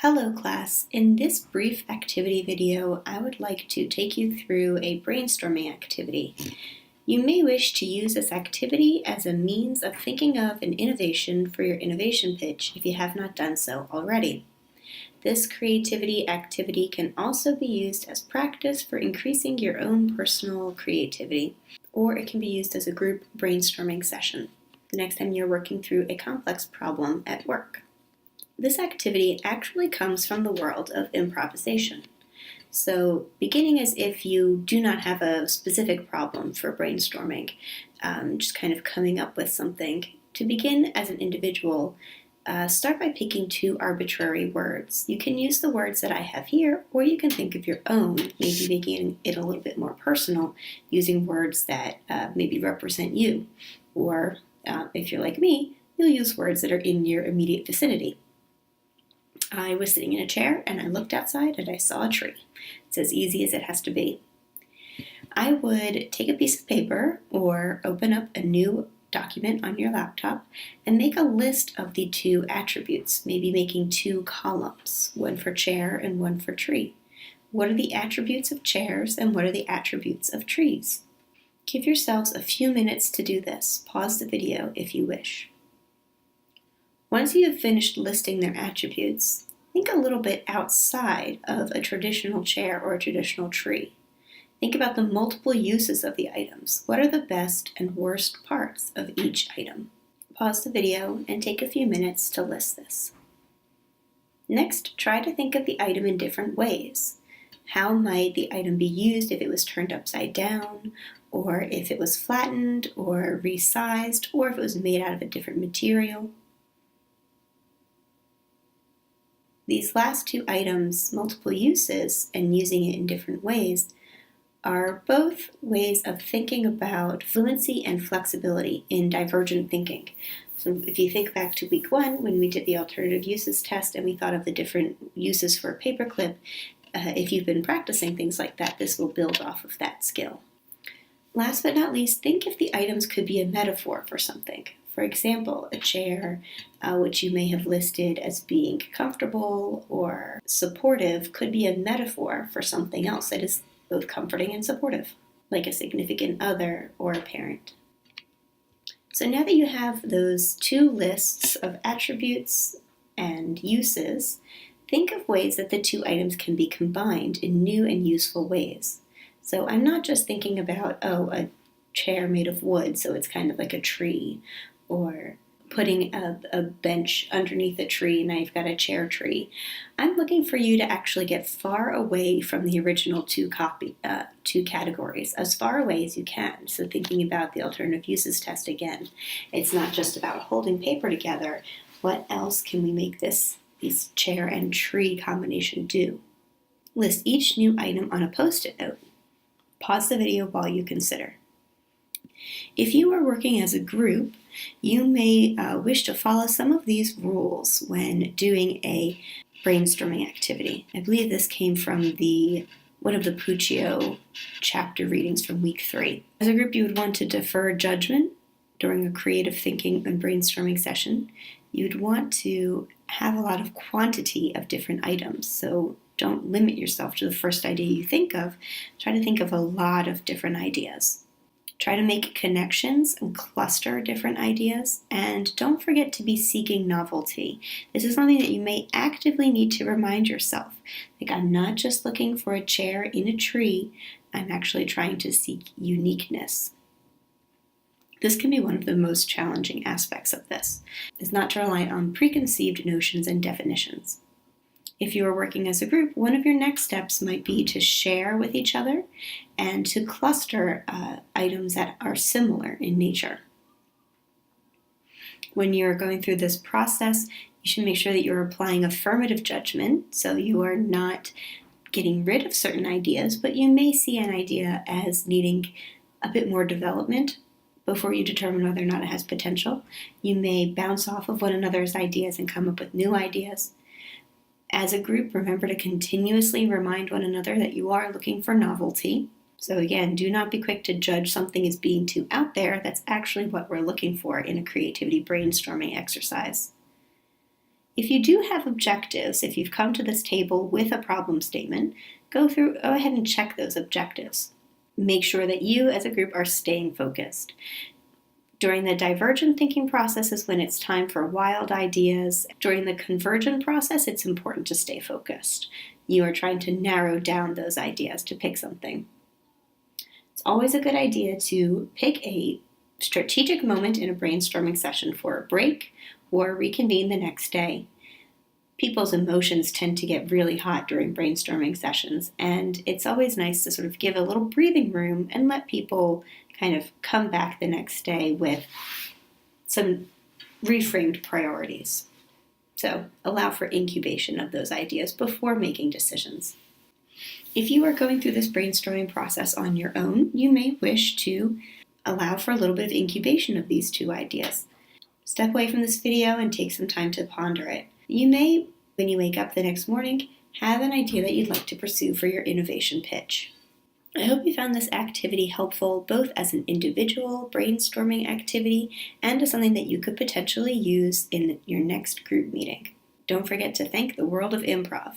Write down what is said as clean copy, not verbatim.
Hello class, in this brief activity video, I would like to take you through a brainstorming activity. You may wish to use this activity as a means of thinking of an innovation for your innovation pitch if you have not done so already. This creativity activity can also be used as practice for increasing your own personal creativity, or it can be used as a group brainstorming session the next time you're working through a complex problem at work. This activity actually comes from the world of improvisation. So beginning as if you do not have a specific problem for brainstorming, just kind of coming up with something. To begin as an individual, start by picking two arbitrary words. You can use the words that I have here, or you can think of your own, maybe making it a little bit more personal, using words that maybe represent you. Or if you're like me, you'll use words that are in your immediate vicinity. I was sitting in a chair and I looked outside and I saw a tree. It's as easy as it has to be. I would take a piece of paper or open up a new document on your laptop and make a list of the two attributes, maybe making two columns, one for chair and one for tree. What are the attributes of chairs and what are the attributes of trees? Give yourselves a few minutes to do this. Pause the video if you wish. Once you have finished listing their attributes, think a little bit outside of a traditional chair or a traditional tree. Think about the multiple uses of the items. What are the best and worst parts of each item? Pause the video and take a few minutes to list this. Next, try to think of the item in different ways. How might the item be used if it was turned upside down, or if it was flattened, or resized, or if it was made out of a different material? These last two items, multiple uses and using it in different ways, are both ways of thinking about fluency and flexibility in divergent thinking. So if you think back to week 1 when we did the alternative uses test and we thought of the different uses for a paperclip, if you've been practicing things like that, this will build off of that skill. Last but not least, think if the items could be a metaphor for something. For example, a chair, which you may have listed as being comfortable or supportive, could be a metaphor for something else that is both comforting and supportive, like a significant other or a parent. So now that you have those two lists of attributes and uses, think of ways that the two items can be combined in new and useful ways. So I'm not just thinking about, a chair made of wood, so it's kind of like a tree, or putting a bench underneath a tree, and now you've got a chair tree. I'm looking for you to actually get far away from the original two categories, as far away as you can. So thinking about the alternative uses test again, it's not just about holding paper together. What else can we make this chair and tree combination do? List each new item on a Post-it note. Pause the video while you consider. If you are working as a group, you may wish to follow some of these rules when doing a brainstorming activity. I believe this came from one of the Puccio chapter readings from week 3. As a group, you would want to defer judgment during a creative thinking and brainstorming session. You'd want to have a lot of quantity of different items, so don't limit yourself to the first idea you think of. Try to think of a lot of different ideas. Try to make connections and cluster different ideas, and don't forget to be seeking novelty. This is something that you may actively need to remind yourself. Like, I'm not just looking for a chair in a tree, I'm actually trying to seek uniqueness. This can be one of the most challenging aspects of this, is not to rely on preconceived notions and definitions. If you are working as a group, one of your next steps might be to share with each other and to cluster items that are similar in nature. When you're going through this process, you should make sure that you're applying affirmative judgment, so you are not getting rid of certain ideas, but you may see an idea as needing a bit more development before you determine whether or not it has potential. You may bounce off of one another's ideas and come up with new ideas. As a group, remember to continuously remind one another that you are looking for novelty. So again, do not be quick to judge something as being too out there. That's actually what we're looking for in a creativity brainstorming exercise. If you do have objectives, if you've come to this table with a problem statement, go ahead and check those objectives. Make sure that you as a group are staying focused. During the divergent thinking process is when it's time for wild ideas. During the convergent process, it's important to stay focused. You are trying to narrow down those ideas to pick something. It's always a good idea to pick a strategic moment in a brainstorming session for a break or reconvene the next day. People's emotions tend to get really hot during brainstorming sessions, and it's always nice to sort of give a little breathing room and let people kind of come back the next day with some reframed priorities. So allow for incubation of those ideas before making decisions. If you are going through this brainstorming process on your own, you may wish to allow for a little bit of incubation of these two ideas. Step away from this video and take some time to ponder it. You may, when you wake up the next morning, have an idea that you'd like to pursue for your innovation pitch. I hope you found this activity helpful both as an individual brainstorming activity and as something that you could potentially use in your next group meeting. Don't forget to thank the world of improv.